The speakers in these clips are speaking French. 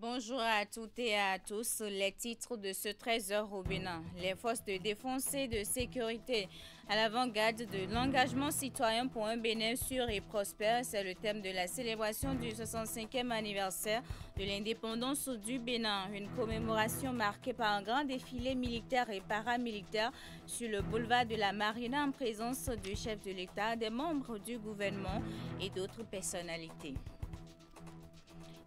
Bonjour à toutes et à tous. Les titres de ce 13h au Bénin. Les forces de défense et de sécurité à l'avant-garde de l'engagement citoyen pour un Bénin sûr et prospère. C'est le thème de la célébration du 65e anniversaire de l'indépendance du Bénin. Une commémoration marquée par un grand défilé militaire et paramilitaire sur le boulevard de la Marina en présence du chef de l'État, des membres du gouvernement et d'autres personnalités.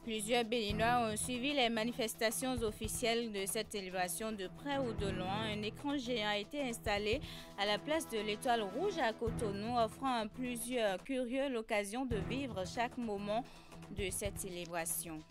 Plusieurs Béninois ont suivi les manifestations officielles de cette célébration de près ou de loin. Un écran géant a été installé à la place de l'Étoile Rouge à Cotonou, offrant à plusieurs curieux l'occasion de vivre chaque moment de cette célébration.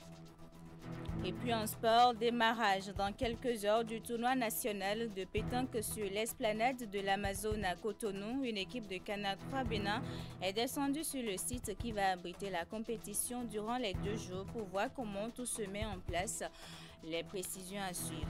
Et puis en sport, démarrage dans quelques heures du tournoi national de pétanque sur l'esplanade de l'Amazone à Cotonou. Une équipe de Canal 3 Bénin est descendue sur le site qui va abriter la compétition durant les 2 jours pour voir comment tout se met en place. Les précisions à suivre.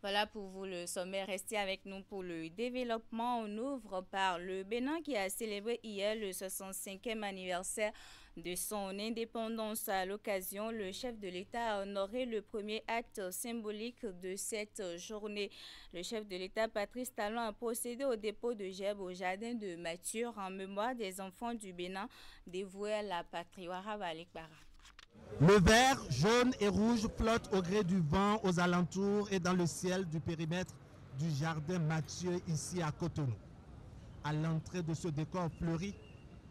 Voilà pour vous le sommet. Restez avec nous pour le développement. On ouvre par le Bénin qui a célébré hier le 65e anniversaire de son indépendance. À l'occasion, le chef de l'État a honoré le premier acte symbolique de cette journée. Le chef de l'État, Patrice Talon, a procédé au dépôt de gerbes au jardin de Mathur en mémoire des enfants du Bénin dévoués à la patrie. Le vert, jaune et rouge flotte au gré du vent aux alentours et dans le ciel du périmètre du jardin Mathieu ici à Cotonou. À l'entrée de ce décor fleuri,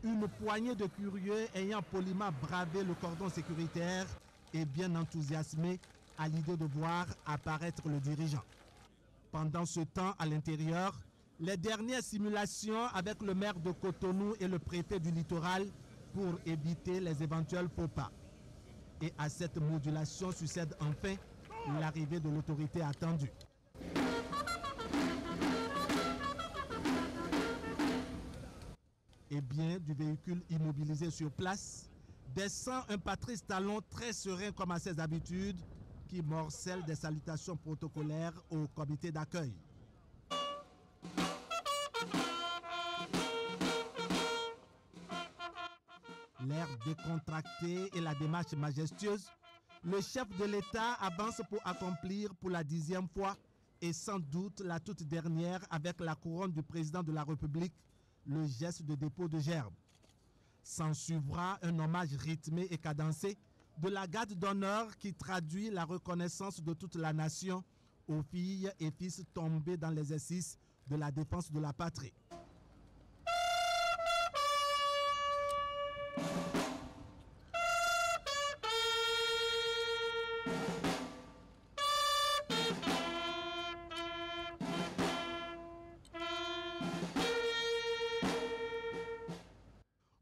une poignée de curieux ayant poliment bravé le cordon sécuritaire et bien enthousiasmés à l'idée de voir apparaître le dirigeant. Pendant ce temps, à l'intérieur, les dernières simulations avec le maire de Cotonou et le préfet du littoral pour éviter les éventuels faux pas. Et à cette modulation succède enfin l'arrivée de l'autorité attendue. Et bien, du véhicule immobilisé sur place, descend un Patrice Talon très serein comme à ses habitudes, qui morcelle des salutations protocolaires au comité d'accueil. L'air décontracté et la démarche majestueuse, le chef de l'État avance pour accomplir pour la 10e fois et sans doute la toute dernière avec la couronne du président de la République, le geste de dépôt de gerbes. S'en suivra un hommage rythmé et cadencé de la garde d'honneur qui traduit la reconnaissance de toute la nation aux filles et fils tombés dans l'exercice de la défense de la patrie.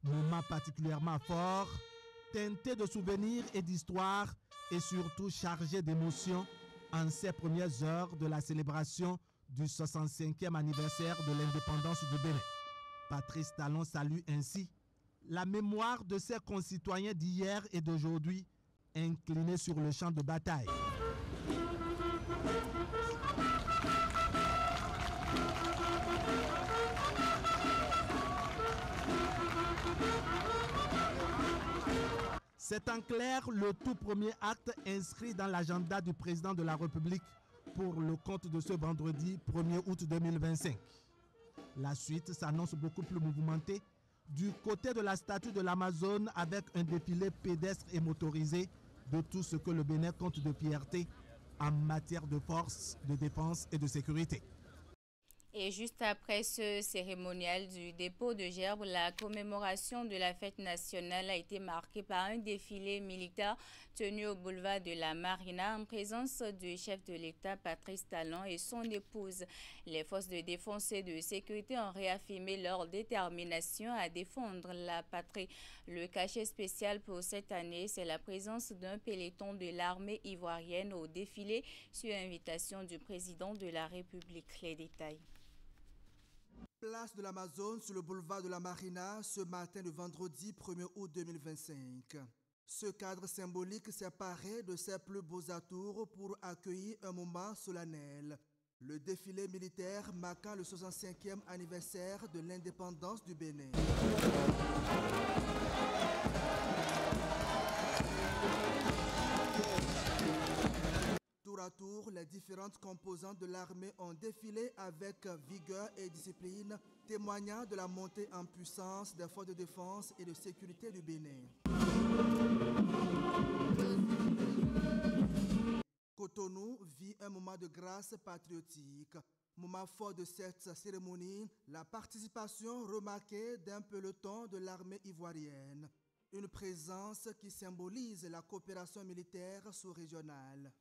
Moment particulièrement fort, teinté de souvenirs et d'histoire et surtout chargé d'émotions en ces premières heures de la célébration du 65e anniversaire de l'indépendance du Bénin. Patrice Talon salue ainsi la mémoire de ses concitoyens d'hier et d'aujourd'hui inclinés sur le champ de bataille. C'est en clair le tout premier acte inscrit dans l'agenda du président de la République pour le compte de ce vendredi 1er août 2025. La suite s'annonce beaucoup plus mouvementée du côté de la statue de l'Amazone avec un défilé pédestre et motorisé de tout ce que le Bénin compte de fierté en matière de force, de défense et de sécurité. Et juste après ce cérémonial du dépôt de gerbes, la commémoration de la fête nationale a été marquée par un défilé militaire tenu au boulevard de la Marina en présence du chef de l'État Patrice Talon et son épouse. Les forces de défense et de sécurité ont réaffirmé leur détermination à défendre la patrie. Le cachet spécial pour cette année, c'est la présence d'un peloton de l'armée ivoirienne au défilé sur invitation du président de la République. Les détails. Place de l'Amazone sur le boulevard de la Marina ce matin de vendredi 1er août 2025. Ce cadre symbolique s'est paré de ses plus beaux atours pour accueillir un moment solennel. Le défilé militaire marquant le 65e anniversaire de l'indépendance du Bénin. différentes composantes de l'armée ont défilé avec vigueur et discipline, témoignant de la montée en puissance des forces de défense et de sécurité du Bénin. Cotonou vit un moment de grâce patriotique. Moment fort de cette cérémonie, la participation remarquée d'un peloton de l'armée ivoirienne. Une présence qui symbolise la coopération militaire sous-régionale.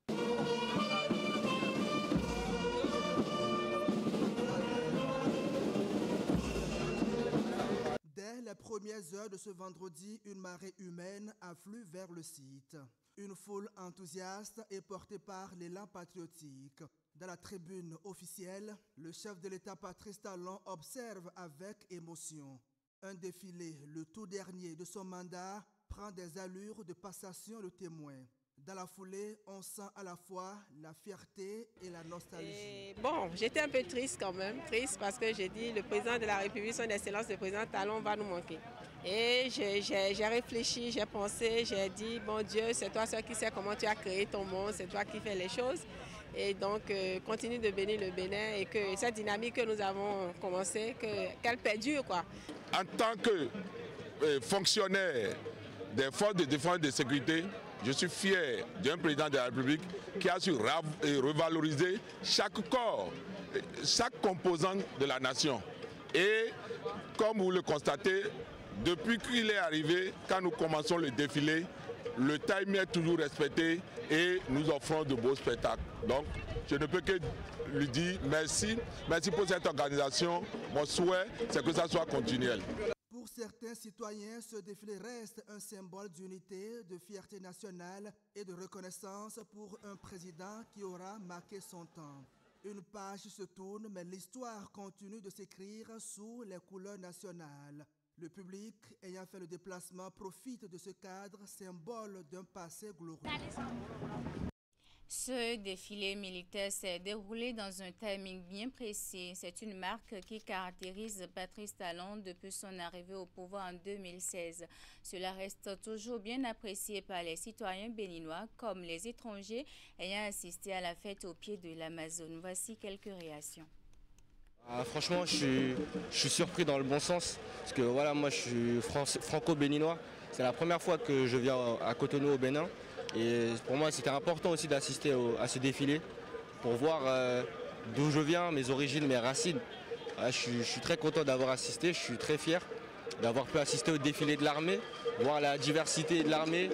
Dès les premières heures de ce vendredi, une marée humaine afflue vers le site. Une foule enthousiaste est portée par l'élan patriotique. Dans la tribune officielle, le chef de l'État Patrice Talon observe avec émotion. Un défilé, le tout dernier de son mandat, prend des allures de passation de témoin. Dans la foulée, on sent à la fois la fierté et la nostalgie. Bon, j'étais un peu triste quand même, triste parce que j'ai dit le président de la République, son Excellence le président Talon va nous manquer. Et j'ai réfléchi, j'ai pensé, j'ai dit, bon Dieu, c'est toi seul qui sais comment tu as créé ton monde, c'est toi qui fais les choses. Et donc, continue de bénir le Bénin et que cette dynamique que nous avons commencée, qu'elle perdure, quoi. En tant que fonctionnaire des forces de défense et de sécurité, je suis fier d'un président de la République qui a su revaloriser chaque corps, chaque composante de la nation. Et comme vous le constatez, depuis qu'il est arrivé, quand nous commençons le défilé, le timing est toujours respecté et nous offrons de beaux spectacles. Donc, je ne peux que lui dire merci. Merci pour cette organisation. Mon souhait, c'est que ça soit continuel. Pour certains citoyens, ce défilé reste un symbole d'unité, de fierté nationale et de reconnaissance pour un président qui aura marqué son temps. Une page se tourne, mais l'histoire continue de s'écrire sous les couleurs nationales. Le public, ayant fait le déplacement, profite de ce cadre, symbole d'un passé glorieux. Ce défilé militaire s'est déroulé dans un timing bien précis. C'est une marque qui caractérise Patrice Talon depuis son arrivée au pouvoir en 2016. Cela reste toujours bien apprécié par les citoyens béninois comme les étrangers ayant assisté à la fête au pied de l'Amazone. Voici quelques réactions. Franchement, je suis surpris dans le bon sens, parce que voilà, moi je suis franco-béninois. C'est la première fois que je viens à Cotonou au Bénin. Et pour moi, c'était important aussi d'assister à ce défilé pour voir d'où je viens, mes origines, mes racines. Je suis très content d'avoir assisté, je suis très fier d'avoir pu assister au défilé de l'armée, voir la diversité de l'armée.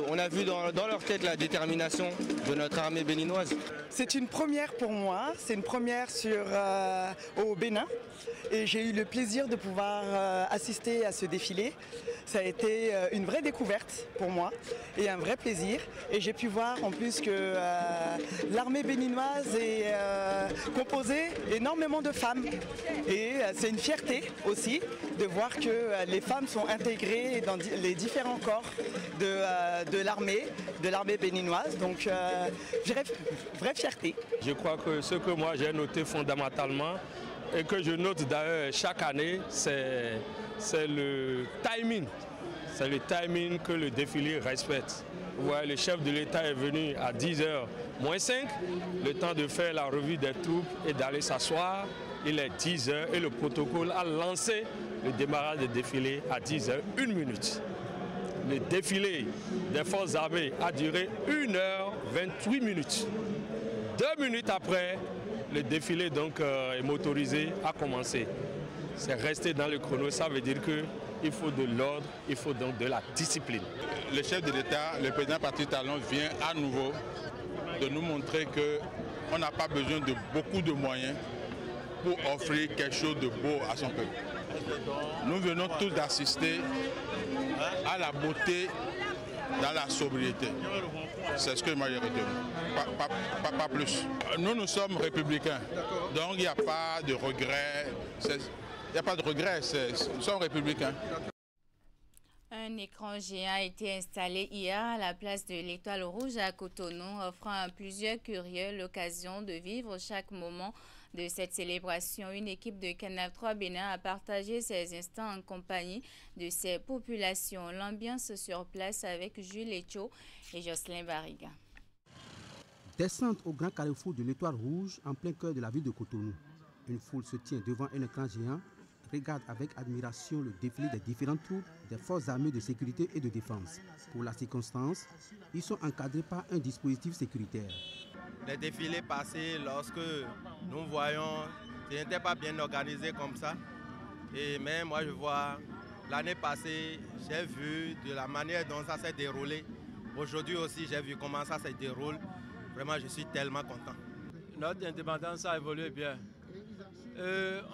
On a vu dans leur tête la détermination de notre armée béninoise. C'est une première pour moi, c'est une première au Bénin et j'ai eu le plaisir de pouvoir assister à ce défilé. Ça a été une vraie découverte pour moi et un vrai plaisir. Et j'ai pu voir en plus que l'armée béninoise est composée énormément de femmes. Et c'est une fierté aussi de voir que les femmes sont intégrées dans les différents corps de l'armée béninoise. Donc vraie fierté. Je crois que ce que moi j'ai noté fondamentalement et que je note d'ailleurs chaque année, c'est le timing. C'est le timing que le défilé respecte. Vous voyez, le chef de l'État est venu à 10h moins 5, le temps de faire la revue des troupes et d'aller s'asseoir. Il est 10h et le protocole a lancé le démarrage du défilé à 10h, 1 minute. Le défilé des forces armées a duré 1h28 minutes. 2 minutes après, le défilé donc motorisé a commencé. C'est resté dans le chrono, ça veut dire qu'il faut de l'ordre, il faut donc de la discipline. Le chef de l'État, le président Patrice Talon, vient à nouveau de nous montrer qu'on n'a pas besoin de beaucoup de moyens pour offrir quelque chose de beau à son peuple. Nous venons tous d'assister à la beauté dans la sobriété. C'est ce que moi j'ai retenu. Pas plus. Nous sommes républicains, donc il n'y a pas de regret. Il n'y a pas de regret, nous sommes républicains. Un écran géant a été installé hier à la place de l'Étoile Rouge à Cotonou, offrant à plusieurs curieux l'occasion de vivre chaque moment de cette célébration. Une équipe de Canal 3 Bénin a partagé ces instants en compagnie de ces populations. L'ambiance sur place avec Jules Echo et Jocelyn Barriga. Descente au grand carrefour de l'Étoile Rouge en plein cœur de la ville de Cotonou. Une foule se tient devant un écran géant, regarde avec admiration le défilé des différentes troupes des forces armées de sécurité et de défense. Pour la circonstance, ils sont encadrés par un dispositif sécuritaire. Les défilés passés, lorsque nous voyons, ce n'était pas bien organisé comme ça. Mais moi je vois, l'année passée, j'ai vu de la manière dont ça s'est déroulé. Aujourd'hui aussi, j'ai vu comment ça se déroule. Vraiment, je suis tellement content. Notre indépendance a évolué bien.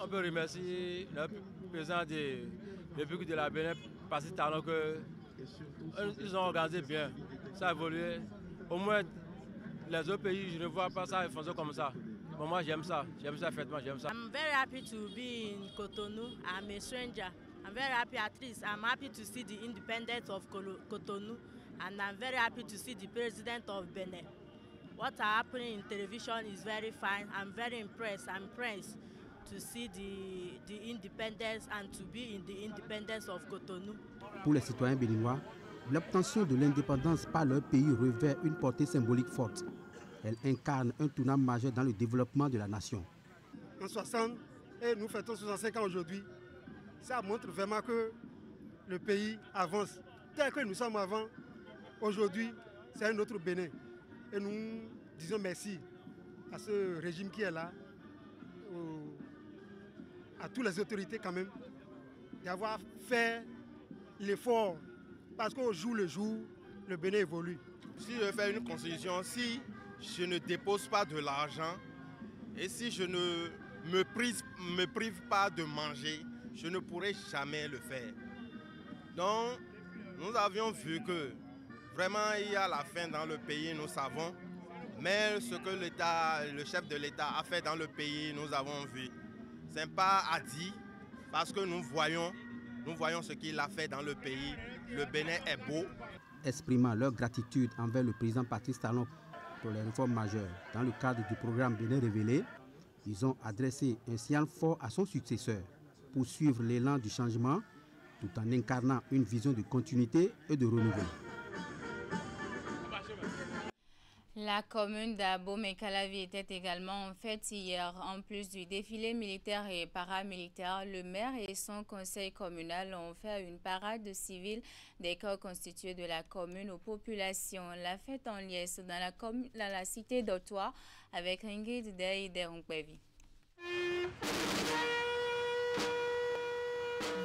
On peut remercier le président de République de la Bénin, Patrice Talon, qu'ils ont organisé bien. Ça a évolué. Au moins, les autres pays, je ne vois pas ça fonctionner comme ça. Mais moi, j'aime ça effectivement, j'aime ça. I'm very happy to be in Cotonou. I'm a stranger. I'm very happy at least. I'm happy to see the independence of Cotonou. And I'm very happy to see the president of Benin. What's happening in television is very fine. I'm very impressed. I'm impressed to see the independence and to be in the independence of Cotonou. Pour les citoyens béninois, l'obtention de l'indépendance par leur pays revêt une portée symbolique forte. Elle incarne un tournant majeur dans le développement de la nation. En 60, et nous fêtons 65 ans aujourd'hui, ça montre vraiment que le pays avance. Tel que nous sommes avant, aujourd'hui, c'est un autre Bénin. Et nous disons merci à ce régime qui est là, à toutes les autorités quand même, d'avoir fait l'effort. Parce qu'au jour le jour, le Bénin évolue. Si je fais une constitution, si je ne dépose pas de l'argent et si je ne me prive pas de manger, je ne pourrai jamais le faire. Donc, nous avions vu que vraiment il y a la faim dans le pays, nous savons. Mais ce que le chef de l'État a fait dans le pays, nous avons vu. Ce n'est pas à dire parce que nous voyons ce qu'il a fait dans le pays. Le Bénin est beau. Exprimant leur gratitude envers le président Patrice Talon pour les réformes majeures dans le cadre du programme Bénin Révélé, ils ont adressé un signal fort à son successeur pour suivre l'élan du changement tout en incarnant une vision de continuité et de renouveau. La commune d'Abomey-Calavi était également en fête hier. En plus du défilé militaire et paramilitaire, le maire et son conseil communal ont fait une parade de civils des corps constitués de la commune aux populations. La fête en liesse dans la cité d'Ottawa avec Ingrid Dey Deronkbevi.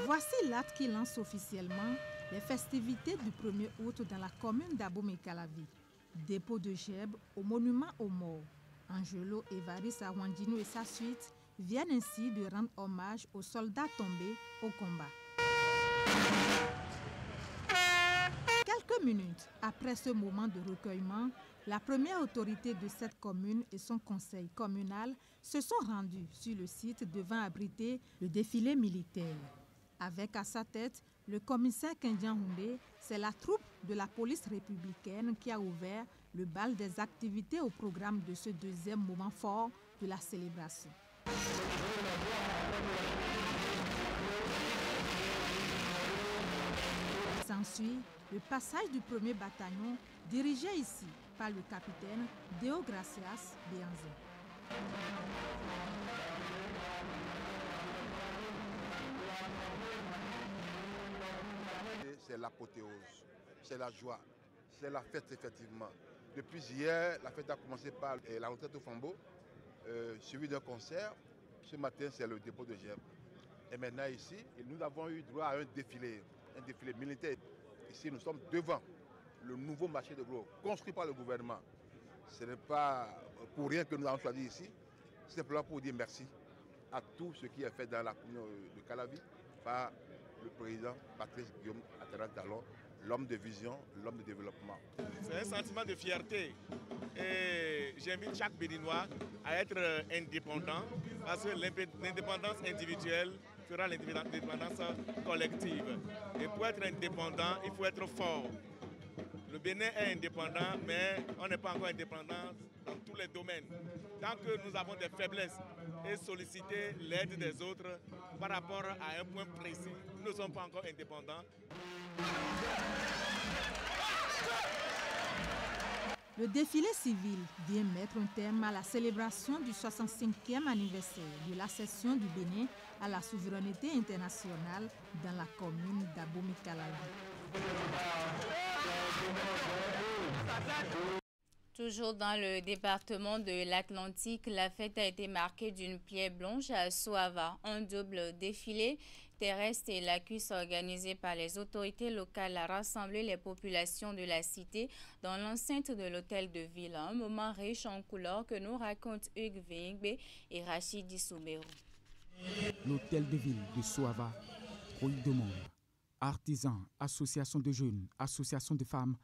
Voici l'acte qui lance officiellement les festivités du 1er août dans la commune d'Abomey-Calavi. Dépôt de gerbes au monument aux morts. Angelo Évariste Arwandino et sa suite viennent ainsi de rendre hommage aux soldats tombés au combat. Quelques minutes après ce moment de recueillement, la première autorité de cette commune et son conseil communal se sont rendus sur le site devant abriter le défilé militaire. Avec à sa tête le commissaire Kendian Houndé, c'est la troupe de la police républicaine qui a ouvert le bal des activités au programme de ce deuxième moment fort de la célébration. S'ensuit le passage du 1er bataillon dirigé ici par le capitaine Deo Gracias Béanzé. C'est l'apothéose, c'est la joie, c'est la fête effectivement. Depuis hier, la fête a commencé par la retraite au flambeau, suivi d'un concert. Ce matin, c'est le dépôt de gerbes. Et maintenant ici, nous avons eu droit à un défilé militaire. Ici, nous sommes devant le nouveau marché de gros, construit par le gouvernement. Ce n'est pas pour rien que nous avons choisi ici, c'est simplement pour dire merci à tout ce qui est fait dans la commune de Calavi par le président Patrice Guillaume Talon, l'homme de vision, l'homme de développement. C'est un sentiment de fierté et j'invite chaque Béninois à être indépendant parce que l'indépendance individuelle fera l'indépendance collective. Et pour être indépendant, il faut être fort. Le Bénin est indépendant, mais on n'est pas encore indépendant dans tous les domaines. Tant que nous avons des faiblesses et solliciter l'aide des autres par rapport à un point précis, nous ne sommes pas encore indépendants. Le défilé civil vient mettre un terme à la célébration du 65e anniversaire de l'accession du Bénin à la souveraineté internationale dans la commune d'Abomey-Calavi. Toujours dans le département de l'Atlantique, la fête a été marquée d'une pierre blanche à Soava. Un double défilé terrestre et lacus organisé par les autorités locales a rassemblé les populations de la cité dans l'enceinte de l'hôtel de ville. Un moment riche en couleurs que nous racontent Hugues Vingbe et Rachid Soubérou. L'hôtel de ville de Soava, grouille de monde, artisans, associations de jeunes, associations de femmes,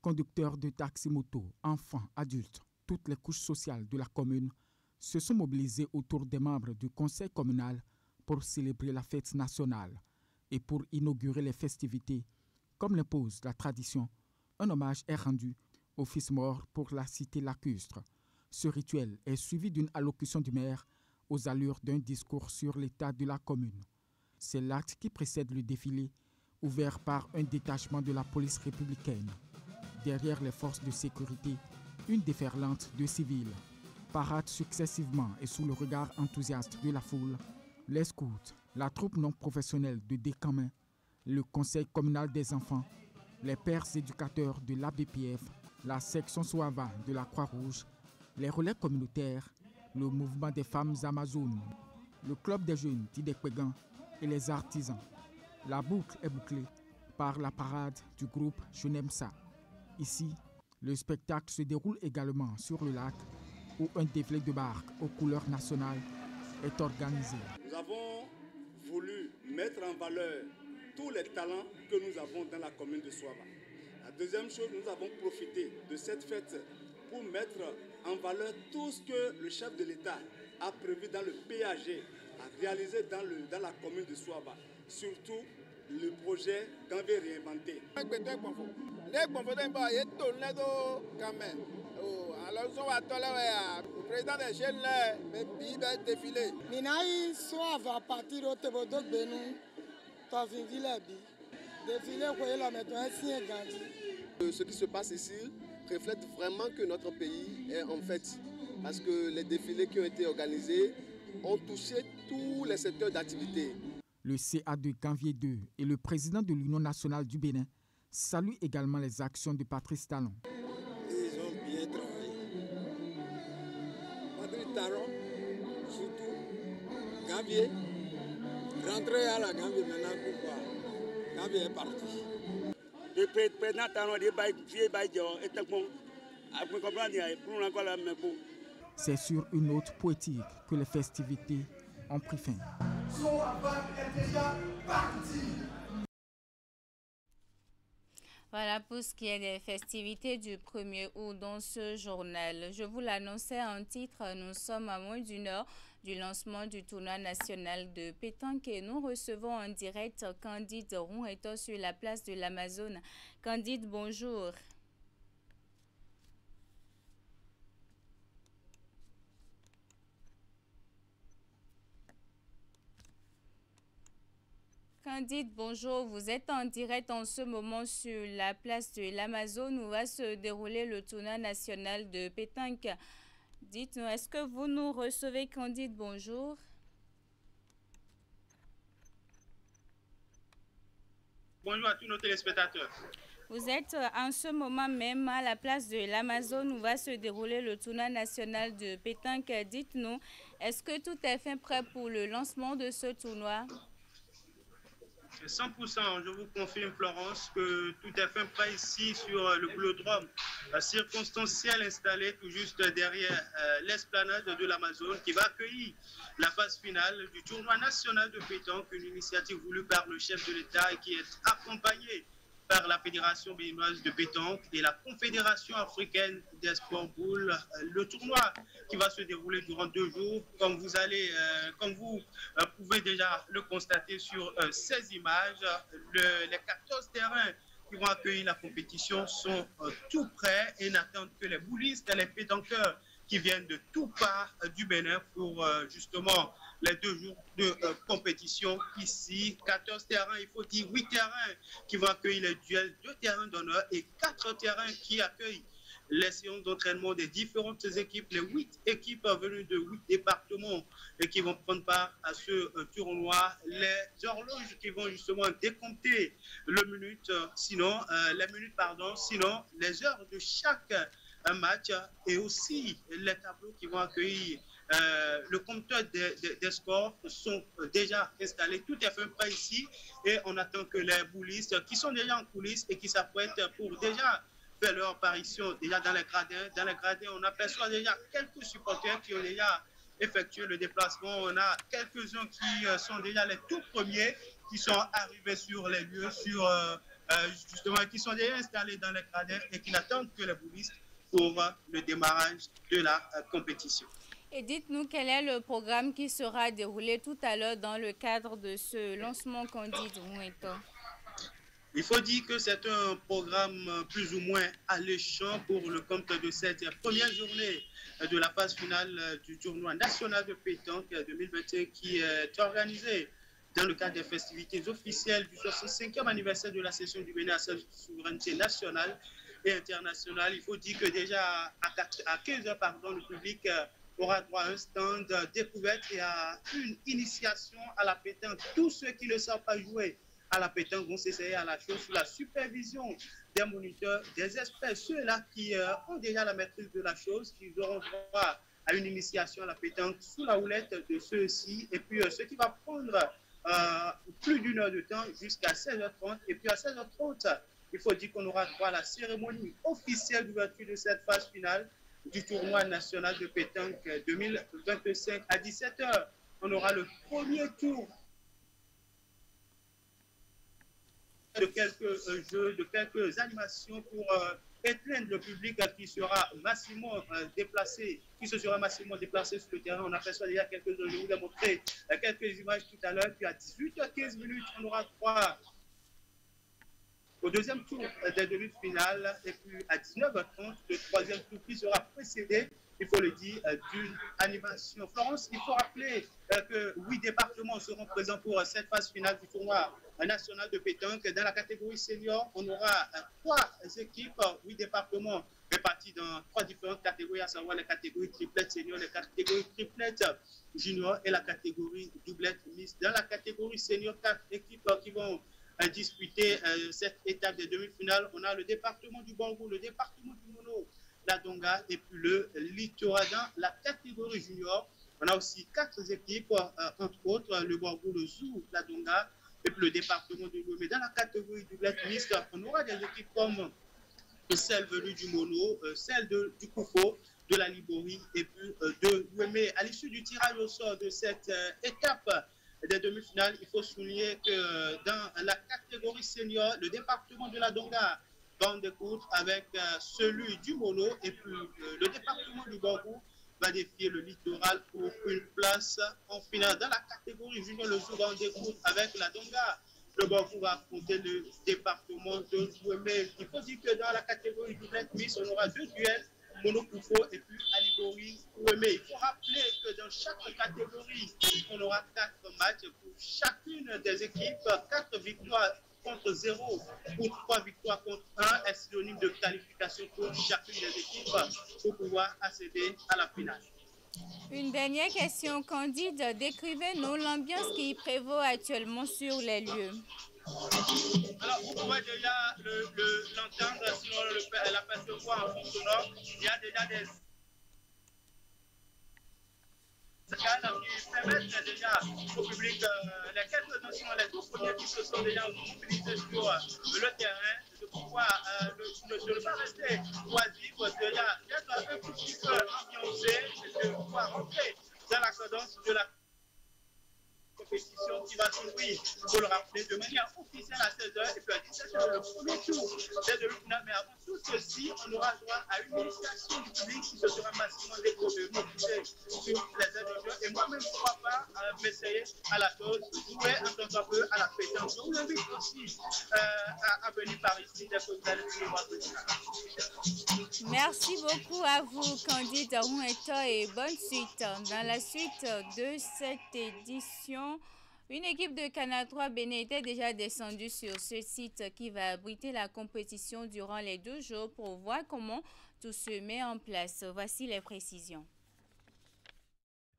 conducteurs de taxi-moto, enfants, adultes, toutes les couches sociales de la commune se sont mobilisés autour des membres du conseil communal pour célébrer la fête nationale et pour inaugurer les festivités. Comme l'impose la tradition, un hommage est rendu au fils mort pour la cité lacustre. Ce rituel est suivi d'une allocution du maire aux allures d'un discours sur l'état de la commune. C'est l'acte qui précède le défilé, ouvert par un détachement de la police républicaine. Derrière les forces de sécurité, une déferlante de civils parade successivement et sous le regard enthousiaste de la foule. Les scouts, la troupe non professionnelle de Décamin, le conseil communal des enfants, les pères éducateurs de l'ABPF, la section Soava de la Croix-Rouge, les relais communautaires, le mouvement des femmes amazones, le club des jeunes Tidekwegan et les artisans. La boucle est bouclée par la parade du groupe Je n'aime ça. Ici, le spectacle se déroule également sur le lac où un défilé de barques aux couleurs nationales est organisé. Nous avons voulu mettre en valeur tous les talents que nous avons dans la commune de Soava. La deuxième chose, nous avons profité de cette fête pour mettre en valeur tout ce que le chef de l'État a prévu dans le PAG, à réaliser dans la commune de Soava. Surtout le projet Ganvé réinventé. Le président des jeunes là, mais il défilé. Ninaï soit va partir au Tebodo Benou, t'as vu Vilabi. Défilé quoi là maintenant c'est Gandhi. Ce qui se passe ici reflète vraiment que notre pays est en fête, parce que les défilés qui ont été organisés ont touché tous les secteurs d'activité. Le CA de Ganvier 2 et le président de l'Union nationale du Bénin saluent également les actions de Patrice Talon. Ils ont bien travaillé. Patrice Talon, surtout Ganvier, rentrer à la Ganvier maintenant pourquoi Ganvier est parti. Le président Talon dit c'est sur une note poétique que les festivités ont pris fin. Voilà pour ce qui est des festivités du 1er août dans ce journal. Je vous l'annonçais en titre, nous sommes à moins d'une heure du lancement du tournoi national de pétanque et nous recevons en direct Candide Roueto sur la place de l'Amazone. Candide, bonjour. Candide, bonjour. Vous êtes en direct en ce moment sur la place de l'Amazone où va se dérouler le tournoi national de pétanque. Dites-nous, est-ce que vous nous recevez, Candide? Bonjour. Bonjour à tous nos téléspectateurs. Vous êtes en ce moment même à la place de l'Amazone où va se dérouler le tournoi national de pétanque. Dites-nous, est-ce que tout est fait prêt pour le lancement de ce tournoi? 100%, je vous confirme, Florence, que tout est fait prêt ici sur le boulodrome circonstanciel installé tout juste derrière l'esplanade de l'Amazone qui va accueillir la phase finale du tournoi national de pétanque, une initiative voulue par le chef de l'État et qui est accompagnée par la Fédération béninoise de pétanque et la Confédération africaine des sports boules. Le tournoi qui va se dérouler durant 2 jours, comme vous pouvez déjà le constater sur ces images, les 14 terrains qui vont accueillir la compétition sont tout prêts et n'attendent que les boulistes et les pétanqueurs qui viennent de tout part du Bénin pour justement les 2 jours de compétition ici. 14 terrains, il faut dire 8 terrains qui vont accueillir les duels, 2 terrains d'honneur et 4 terrains qui accueillent les séances d'entraînement des différentes équipes, les 8 équipes venues de 8 départements et qui vont prendre part à ce tournoi, les horloges qui vont justement décompter les minutes, sinon les heures de chaque match et aussi les tableaux qui vont accueillir le compteur des scores sont déjà installés. Tout est fait prêt ici et on attend que les boulistes qui sont déjà en coulisses et qui s'apprêtent pour déjà faire leur apparition déjà dans les gradins. Dans les gradins, on aperçoit déjà quelques supporters qui ont déjà effectué le déplacement. On a quelques-uns qui sont déjà les tout premiers qui sont arrivés sur les lieux, justement, qui sont déjà installés dans les gradins et qui n'attendent que les boulistes pour le démarrage de la compétition. Et dites-nous quel est le programme qui sera déroulé tout à l'heure dans le cadre de ce lancement Candide Rouetto. Il faut dire que c'est un programme plus ou moins alléchant pour le compte de cette première journée de la phase finale du tournoi national de pétanque 2021 qui est organisé dans le cadre des festivités officielles du 65e anniversaire de la session du Bénin à sa souveraineté nationale et internationale. Il faut dire que déjà à 15h, le public aura droit à un stand découverte et à une initiation à la pétanque. Tous ceux qui ne savent pas jouer à la pétanque vont s'essayer à la chose sous la supervision des moniteurs, des experts, ceux-là qui ont déjà la maîtrise de la chose, qui auront droit à une initiation à la pétanque sous la houlette de ceux-ci. Et puis ce qui va prendre plus d'une heure de temps jusqu'à 16h30. Et puis à 16h30, il faut dire qu'on aura droit à la cérémonie officielle d'ouverture de cette phase finale du tournoi national de pétanque 2025. À 17h, on aura le premier tour de quelques jeux, de quelques animations pour éteindre le public qui sera massivement déplacé, qui se sera massivement déplacé sur le terrain. On aperçoit déjà quelques jeux. Je vous ai montré quelques images tout à l'heure. Puis à 18h15, on aura droit au deuxième tour des demi-finales, et puis à 19h30, le troisième tour qui sera précédé, il faut le dire, d'une animation. Florence, il faut rappeler que 8 départements seront présents pour cette phase finale du tournoi national de pétanque. Dans la catégorie senior, on aura 3 équipes, 8 départements répartis dans 3 différentes catégories, à savoir les catégories triplette senior, les catégories triplette junior et la catégorie doublette mixte. Dans la catégorie senior, 4 équipes qui vont disputer cette étape des demi-finales. On a le département du Borgou, le département du Mono, la Donga et puis le Littoral. Dans la catégorie junior, on a aussi 4 équipes, entre autres le Borgou, le Zou, la Donga et puis le département de Lomé. Dans la catégorie du Bled mixte, on aura des équipes comme celle venue du Mono, celle du Koufo, de la Libori et puis de Lomé. À l'issue du tirage au sort de cette étape des demi-finales, il faut souligner que dans la catégorie senior, le département de la Donga va en découdre avec celui du Mono et puis le département du Borgou va défier le Littoral pour une place en finale. Dans la catégorie junior, le Zou va en découdre avec la Donga. Le Borgou va affronter le département de Douémé. Il faut dire que dans la catégorie du Bled Mix, on aura 2 duels, Mono Koufo et puis Alibori Ouémé. Il faut rappeler que dans chaque catégorie, on aura 4 matchs pour chacune des équipes, 4 victoires contre 0 ou 3 victoires contre 1 est synonyme de qualification pour chacune des équipes pour pouvoir accéder à la finale. Une dernière question, Candide. Décrivez-nous l'ambiance qui prévaut actuellement sur les lieux. Alors, vous pouvez déjà l'entendre, sinon l'apercevoir en fond sonore. Il y a déjà des qui permettent déjà au public, les quelques notions, les tout premiers qui se sont déjà mobilisés sur le terrain, de pouvoir ne pas rester oisif, déjà d'être un petit peu ambiancé, de pouvoir rentrer dans la cadence de la compétition qui va s'ouvrir, pour le rappeler, de manière officielle à 16h et puis à 17h, le premier tour des demi-finales. Mais avant tout ceci, on aura droit à une initiation du public qui se sera massivement mobilisée sur les aides de jeu. Et moi-même, pourquoi pas m'essayer à la chose, jouer un temps un peu à la pétanque. Je vous invite aussi à venir par ici dès que vous allez voir tout ça. Merci beaucoup à vous, Candide Rouetto, et bonne suite. Dans la suite de cette édition Une équipe de Canal 3 Bénin était déjà descendue sur ce site qui va abriter la compétition durant les 2 jours pour voir comment tout se met en place. Voici les précisions.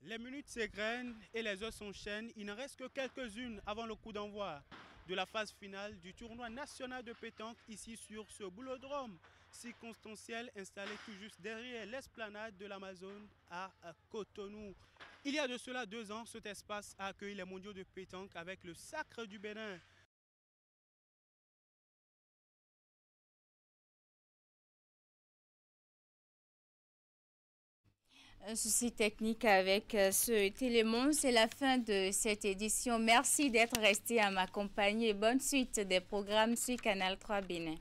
Les minutes s'égrènent et les heures s'enchaînent. Il n'en reste que quelques-unes avant le coup d'envoi de la phase finale du tournoi national de pétanque ici sur ce boulodrome circonstanciel installé tout juste derrière l'esplanade de l'Amazone à Cotonou. Il y a de cela 2 ans, cet espace a accueilli les mondiaux de pétanque avec le Sacre du Bénin. Un souci technique avec ce télémon, c'est la fin de cette édition. Merci d'être resté à m'accompagner. Bonne suite des programmes sur Canal 3 Bénin.